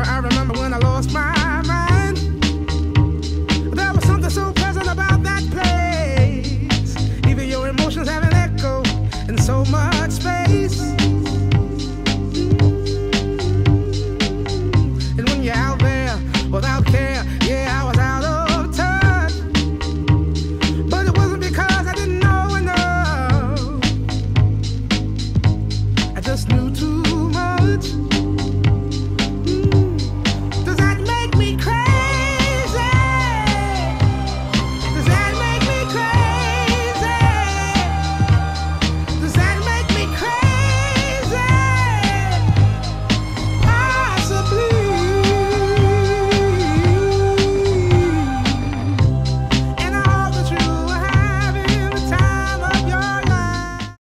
I remember when I lost my mind. There was something so pleasant about that place. Even your emotions have an echo in so much space.